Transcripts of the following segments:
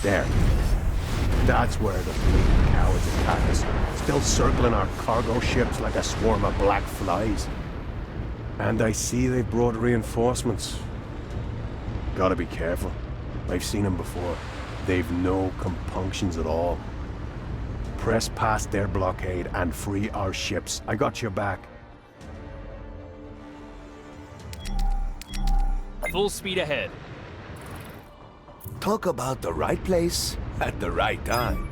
There. That's where the bleeding cowards attack us, still circling our cargo ships like a swarm of black flies. And I see they brought reinforcements. Gotta be careful. I've seen them before. They've no compunctions at all. Press past their blockade and free our ships. I got your back. Full speed ahead. Talk about the right place at the right time.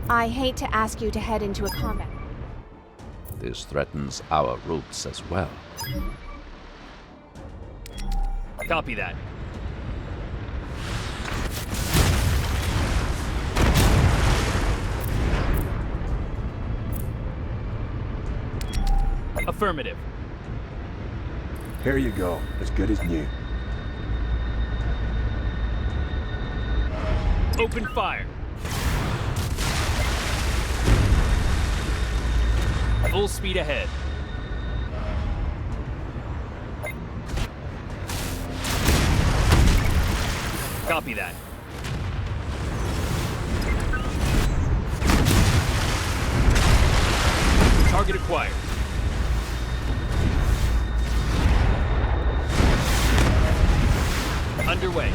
I hate to ask you to head into a combat. This threatens our routes as well. Copy that. Affirmative. Here you go, as good as new. Open fire. Full speed ahead. Copy that. Target acquired. Underway.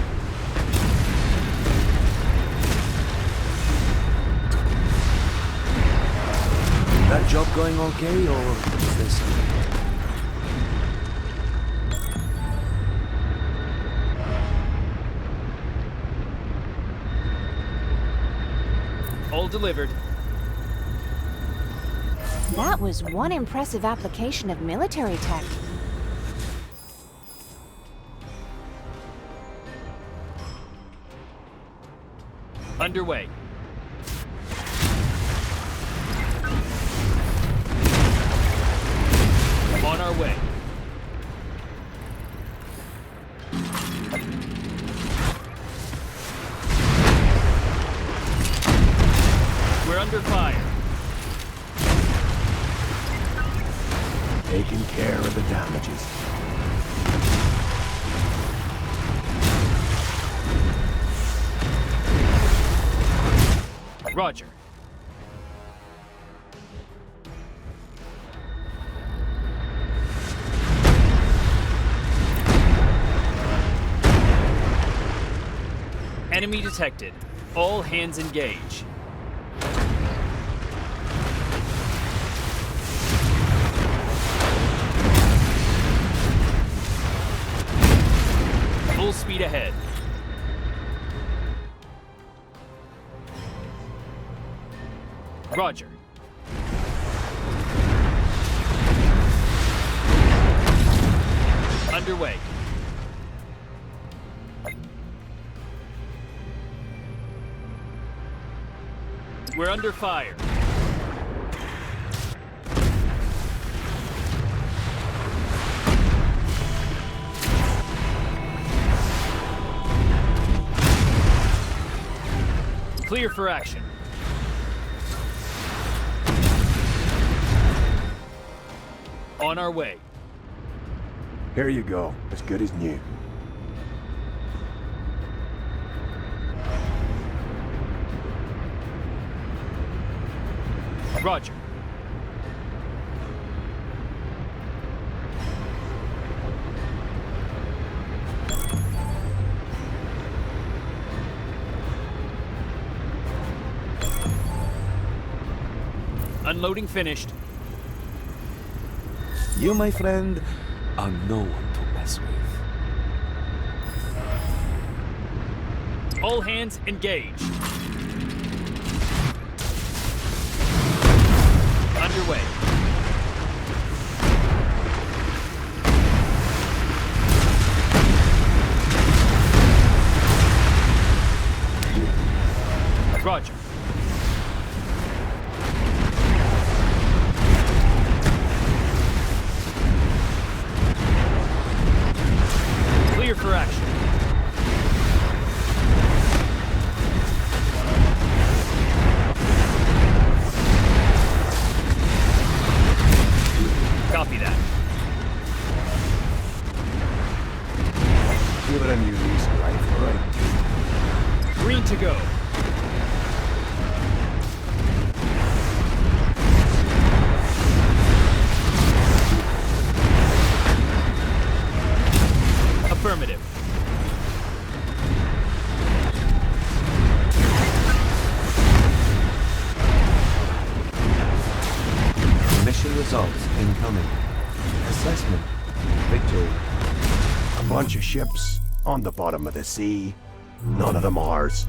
That job going okay, or is this... All delivered. That was one impressive application of military tech. Underway. On our way. We're under fire. Taking care of the damages. Roger. Enemy detected. All hands engage. Full speed ahead. Roger. Underway. We're under fire. Clear for action. On our way. Here you go, as good as new. Roger. Unloading finished. You, my friend, are no one to mess with. All hands engage. Underway. Roger. Clear for action. Copy that. Give it a new lease of life, all right? Green to go. Affirmative. Mission results incoming. Assessment. Victory. A bunch of ships on the bottom of the sea. None of them ours.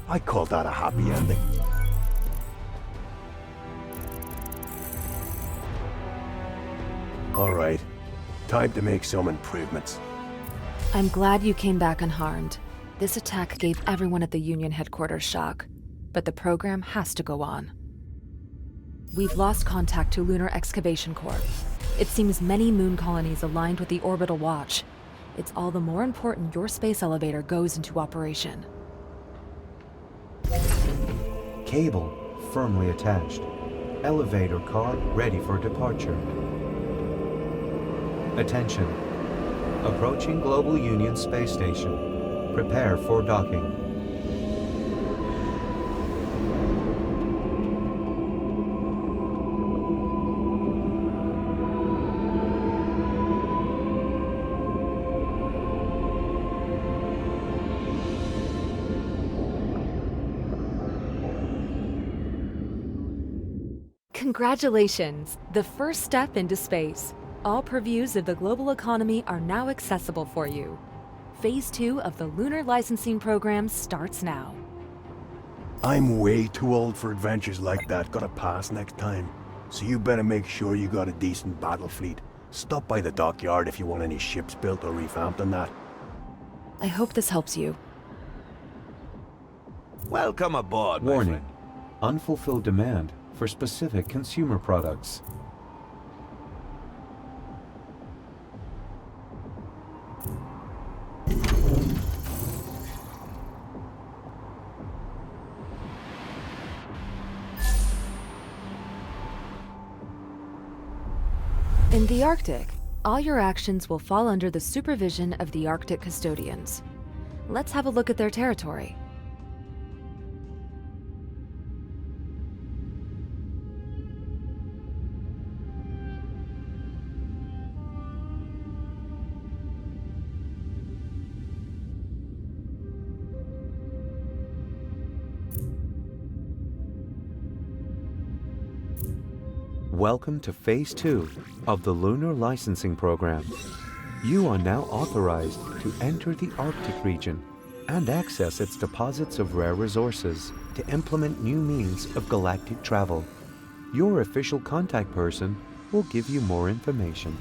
I call that a happy ending. All right. Time to make some improvements. I'm glad you came back unharmed. This attack gave everyone at the Union headquarters shock, but the program has to go on. We've lost contact to Lunar Excavation Corps. It seems many moon colonies aligned with the Orbital Watch. It's all the more important your space elevator goes into operation. Cable firmly attached. Elevator car ready for departure. Attention. Approaching Global Union Space Station. Prepare for docking. Congratulations! The first step into space. All purviews of the global economy are now accessible for you. Phase 2 of the Lunar Licensing Program starts now. I'm way too old for adventures like that. Gotta pass next time. So you better make sure you got a decent battle fleet. Stop by the dockyard if you want any ships built or revamped and that. I hope this helps you. Welcome aboard, my Warning. friend. Unfulfilled demand for specific consumer products. In the Arctic, all your actions will fall under the supervision of the Arctic Custodians. Let's have a look at their territory. Welcome to Phase 2 of the Lunar Licensing Program. You are now authorized to enter the Arctic region and access its deposits of rare resources to implement new means of galactic travel. Your official contact person will give you more information.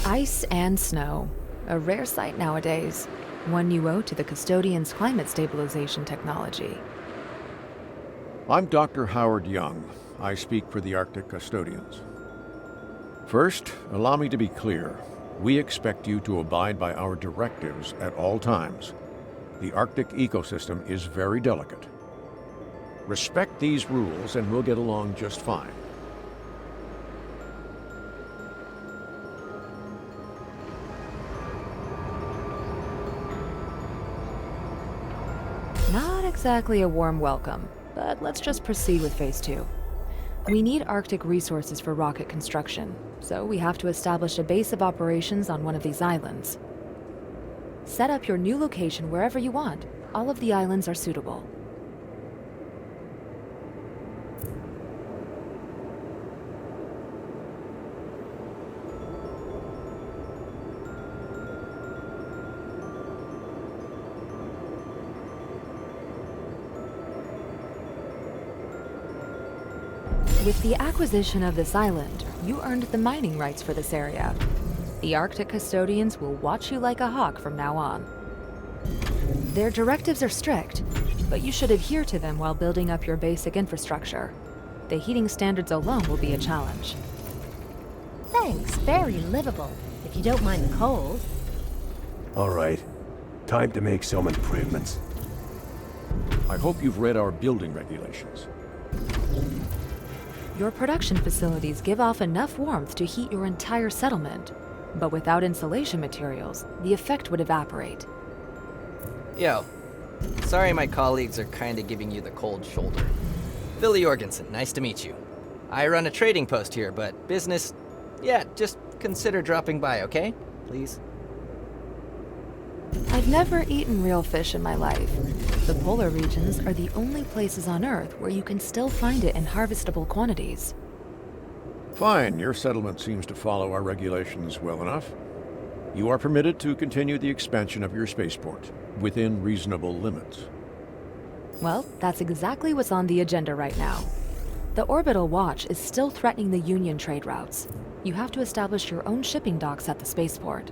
Ice and snow, a rare sight nowadays, one you owe to the Custodians' climate stabilization technology. I'm Dr. Howard Young. I speak for the Arctic Custodians. First, allow me to be clear. We expect you to abide by our directives at all times. The Arctic ecosystem is very delicate. Respect these rules and we'll get along just fine. Not exactly a warm welcome, but let's just proceed with Phase 2. We need Arctic resources for rocket construction, so we have to establish a base of operations on one of these islands. Set up your new location wherever you want. All of the islands are suitable. With the acquisition of this island, you earned the mining rights for this area. The Arctic Custodians will watch you like a hawk from now on. Their directives are strict, but you should adhere to them while building up your basic infrastructure. The heating standards alone will be a challenge. Thanks, very livable, if you don't mind the cold. All right. Time to make some improvements. I hope you've read our building regulations. Your production facilities give off enough warmth to heat your entire settlement, but without insulation materials, the effect would evaporate. Yo, sorry my colleagues are kinda giving you the cold shoulder. Billy Jorgensen, nice to meet you. I run a trading post here, but business, yeah, just consider dropping by, okay? Please? I've never eaten real fish in my life. The polar regions are the only places on Earth where you can still find it in harvestable quantities. Fine, your settlement seems to follow our regulations well enough. You are permitted to continue the expansion of your spaceport, within reasonable limits. Well, that's exactly what's on the agenda right now. The Orbital Watch is still threatening the Union trade routes. You have to establish your own shipping docks at the spaceport.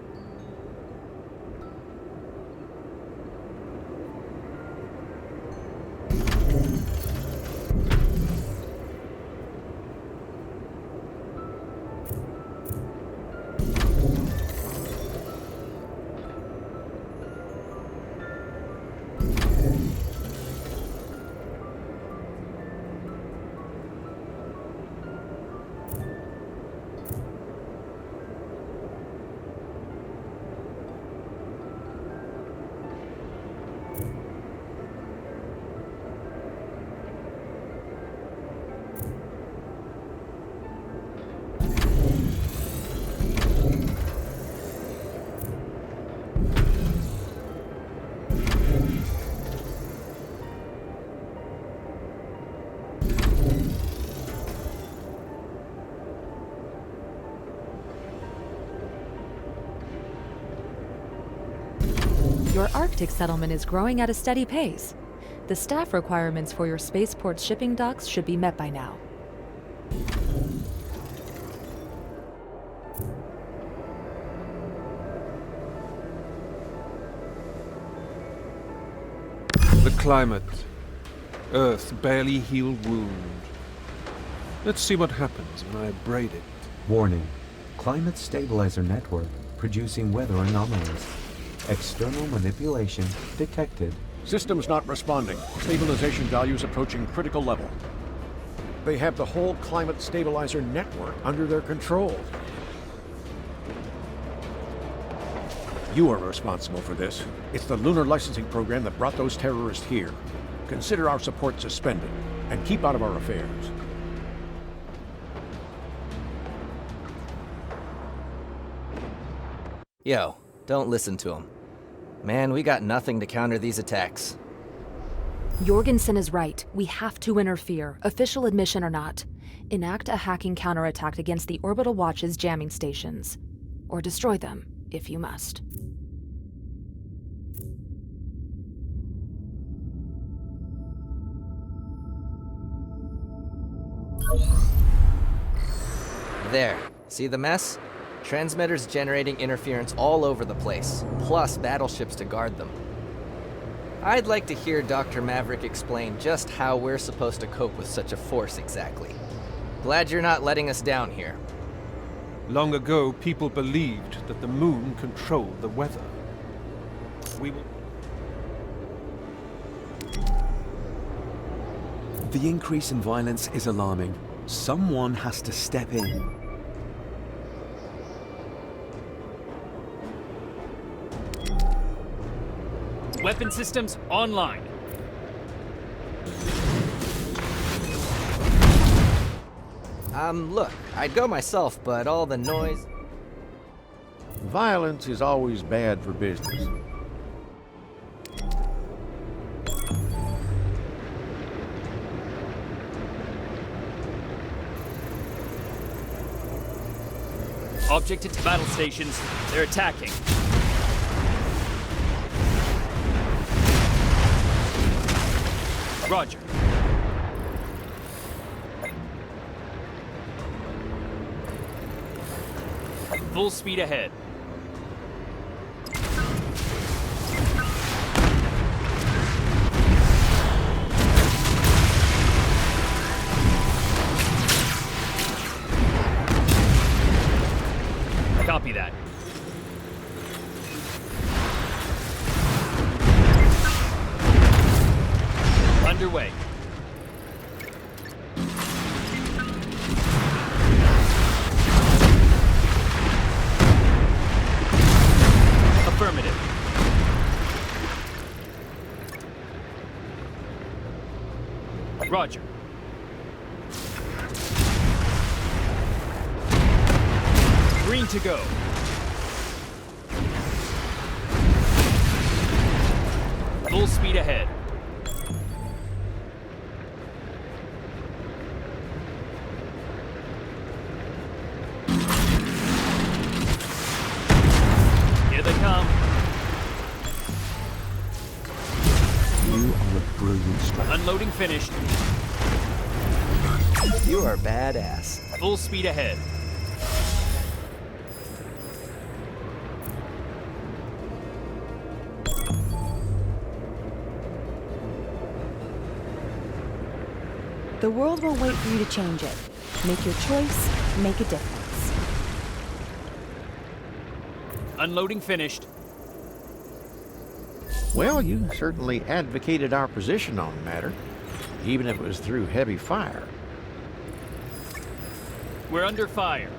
Your Arctic settlement is growing at a steady pace. The staff requirements for your spaceport's shipping docks should be met by now. The climate. Earth's barely healed wound. Let's see what happens when I braid it. Warning. Climate stabilizer network producing weather anomalies. External manipulation detected. Systems not responding. Stabilization values approaching critical level. They have the whole climate stabilizer network under their control. You are responsible for this. It's the lunar licensing program that brought those terrorists here. Consider our support suspended, and keep out of our affairs. Yo, don't listen to him. Man, we got nothing to counter these attacks. Jorgensen is right. We have to interfere, official admission or not. Enact a hacking counterattack against the Orbital Watch's jamming stations. Or destroy them, if you must. There. See the mess? Transmitters generating interference all over the place, plus battleships to guard them. I'd like to hear Dr. Maverick explain just how we're supposed to cope with such a force exactly. Glad you're not letting us down here. Long ago, people believed that the moon controlled the weather. We will... The increase in violence is alarming. Someone has to step in. Weapon systems online. Look, I'd go myself, but all the noise... Violence is always bad for business. Object at battle stations. They're attacking. Roger. Full speed ahead. Copy that. Underway. Affirmative. Roger. Green to go. Full speed ahead. Here they come. You are a brilliant striker. Unloading finished. You are badass. Full speed ahead. The world won't wait for you to change it. Make your choice, make a difference. Unloading finished. Well, you certainly advocated our position on the matter, even if it was through heavy fire. We're under fire.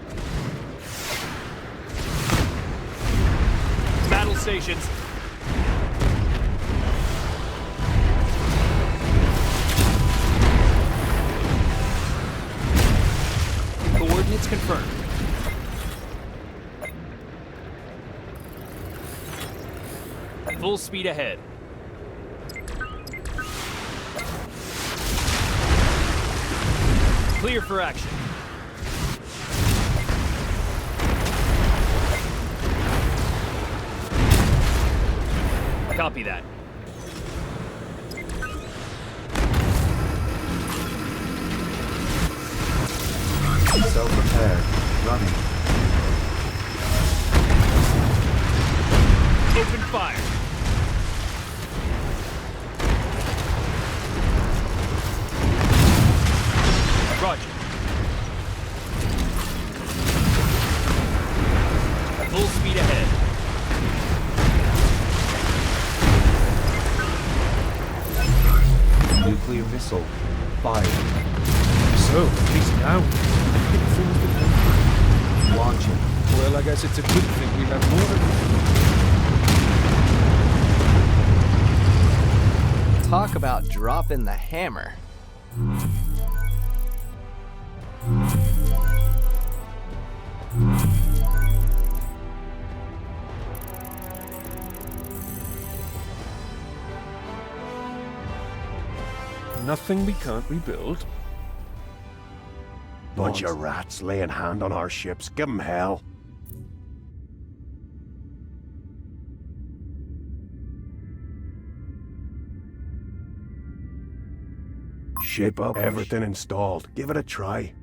Battle stations. Coordinates confirmed. Full speed ahead. Clear for action. Copy that. Self-prepared. Running. Open fire. Roger. Full speed ahead. Nuclear missile. Fire. So, he's down. Launching. Well, I guess it's a good thing we have more. Talk about dropping the hammer. Nothing we can't rebuild. Bunch of rats laying hand on our ships. Give 'em hell. Ship up. Everything installed. Give it a try.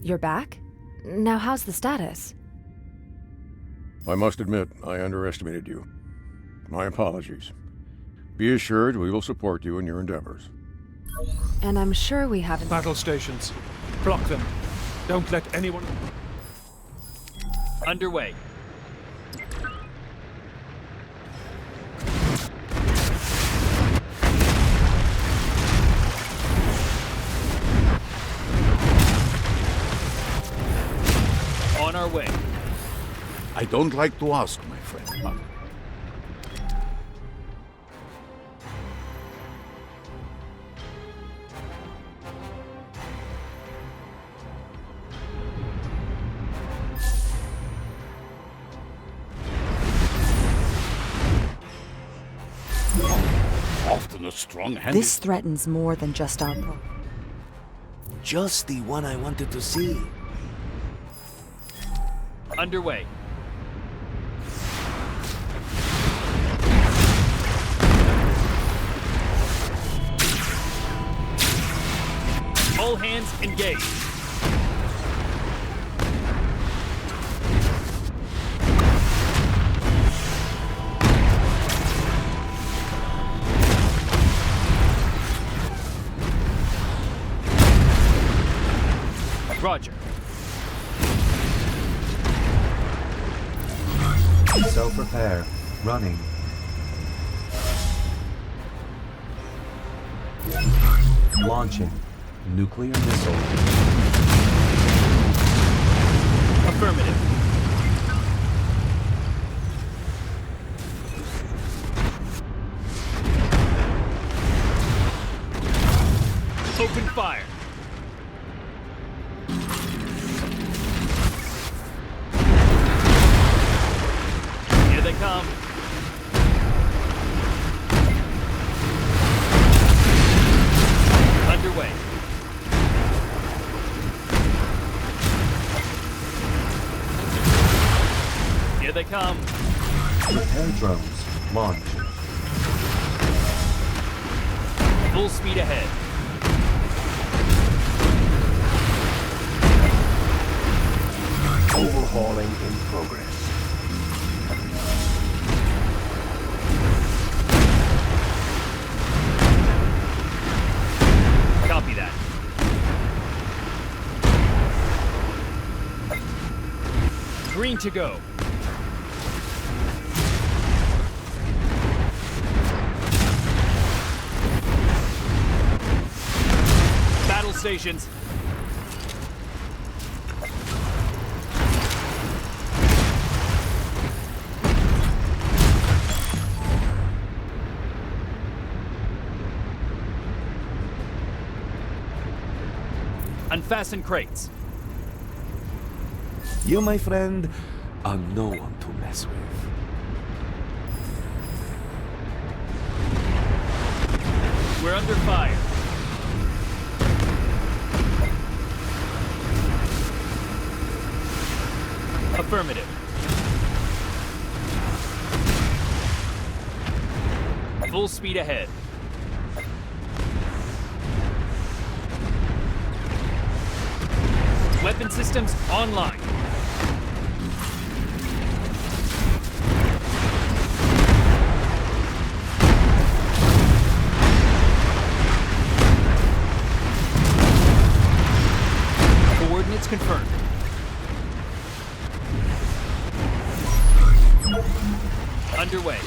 You're back? Now how's the status? I must admit, I underestimated you. My apologies. Be assured we will support you in your endeavors. And I'm sure we haven't... Battle stations. Block them. Don't let anyone... Underway. On our way. I don't like to ask, my friend, but... Often a strong-handed... This threatens more than just our pro. Just the one I wanted to see. Underway. All hands engaged. Roger. Self-repair. Running. Launching. Nuclear missile. Affirmative. Open fire. Here they come. Underway. Here they come. Repair drones. Launch. Full speed ahead. Overhauling in progress. Copy that. Green to go. Battle stations. Unfasten crates. You, my friend, are no one to mess with. We're under fire. Affirmative. Full speed ahead. Weapon systems online. Coordinates confirmed. Underway.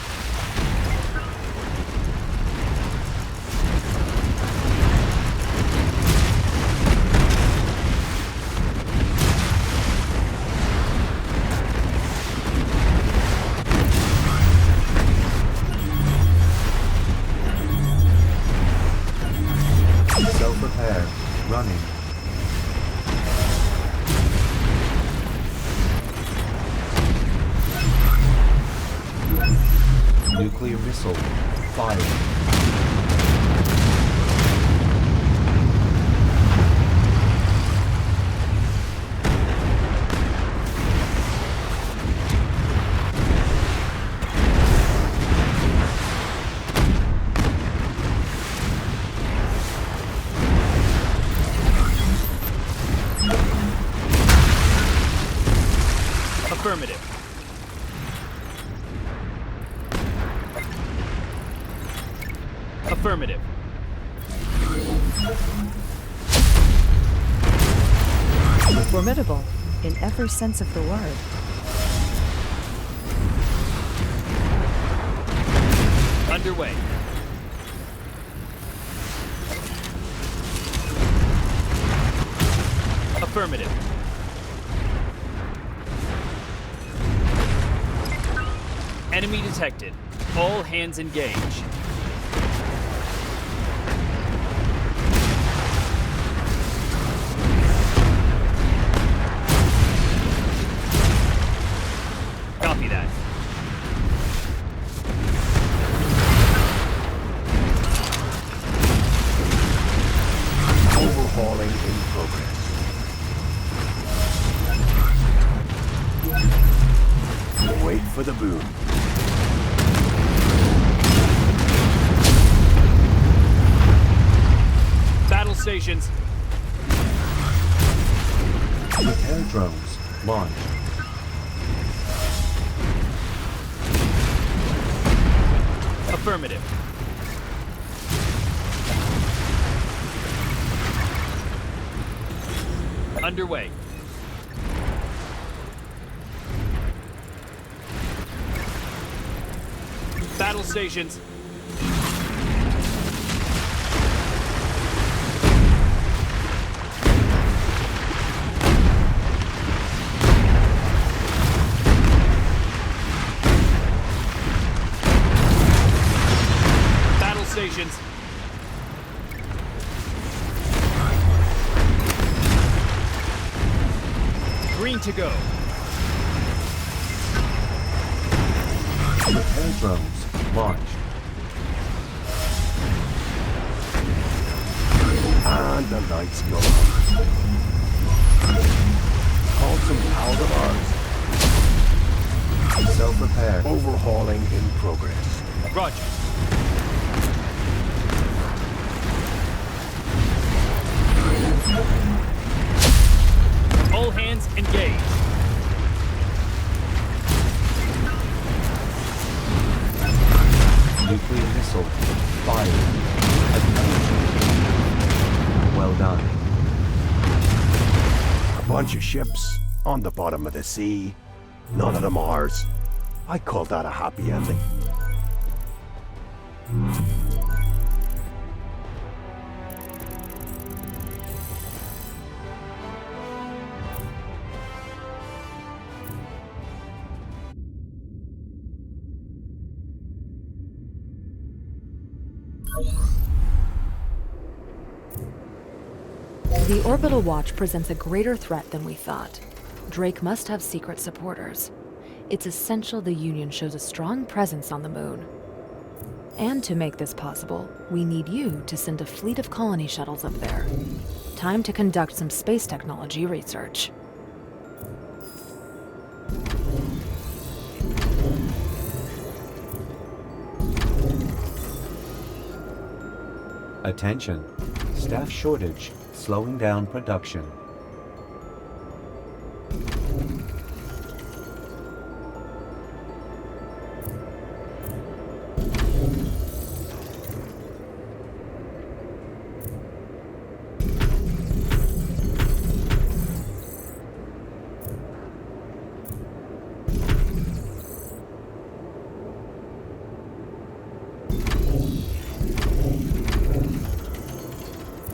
Self-repair. Running. Nuclear missile. Fire. Affirmative. Affirmative. Formidable, in every sense of the word. Underway. Affirmative. Enemy detected. All hands engage. Copy that. Overhauling in progress. Wait for the boom. Battle stations. Repair drones. Launch. Affirmative. Underway. Battle stations. stations. Green to go. Repair drones launched. And the lights go. Call some pals of ours. Self-repair. Overhauling in progress. Roger. All hands engage. Nuclear missile fired. Well done. A bunch of ships on the bottom of the sea. None of them ours. I call that a happy ending. The Orbital Watch presents a greater threat than we thought. Drake must have secret supporters. It's essential the Union shows a strong presence on the moon. And to make this possible, we need you to send a fleet of colony shuttles up there. Time to conduct some space technology research. Attention. Staff shortage slowing down production.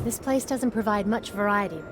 This place doesn't provide much variety.